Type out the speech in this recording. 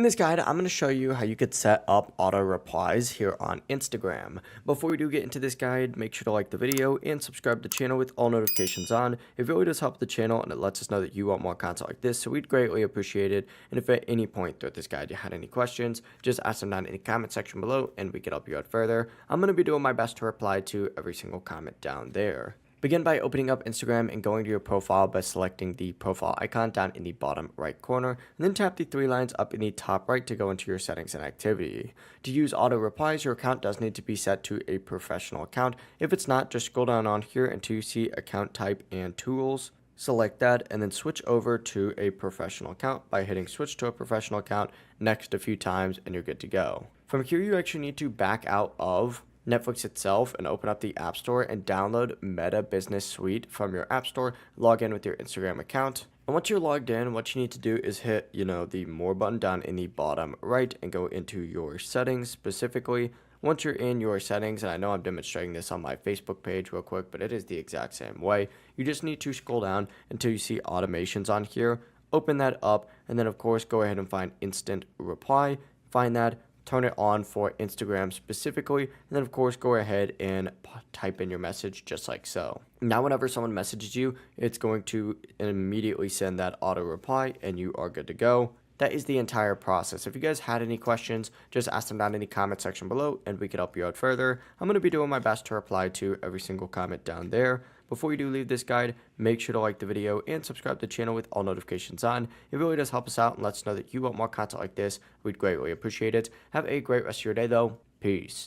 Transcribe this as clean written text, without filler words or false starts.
this guide, I'm going to show you how you could set up auto replies here on Instagram. Before we do get into this guide, make sure to like the video and subscribe to the channel with all notifications on. It really does help the channel and it lets us know that you want more content like this, so we'd greatly appreciate it. And if at any point throughout this guide you had any questions, just ask them down in the comment section below and we can help you out further. I'm going to be doing my best to reply to every single comment down there. Begin by opening up Instagram and going to your profile by selecting the profile icon down in the bottom right corner, and then tap the three lines up in the top right to go into your settings and activity. To use auto replies, your account does need to be set to a professional account. If it's not, just scroll down on here until you see account type and tools. Select that and then switch over to a professional account by hitting switch to a professional account next a few times and you're good to go. From here, you actually need to back out of Netflix itself and open up the App Store and download Meta Business Suite from your App Store. Log in with your Instagram account. And once you're logged in, what you need to do is hit, the more button down in the bottom right and go into your settings specifically. Once you're in your settings, and I know I'm demonstrating this on my Facebook page real quick, but it is the exact same way. You just need to scroll down until you see automations on here. Open that up, and then of course go ahead and find instant reply. Find that. Turn it on for Instagram specifically, and then of course go ahead and type in your message just like so. Now whenever someone messages you, it's going to immediately send that auto reply and you are good to go. That is the entire process. If you guys had any questions, just ask them down in the comment section below and we could help you out further. I'm going to be doing my best to reply to every single comment down there. Before you do leave this guide, make sure to like the video and subscribe to the channel with all notifications on. It really does help us out and lets us know that you want more content like this. We'd greatly appreciate it. Have a great rest of your day though. Peace.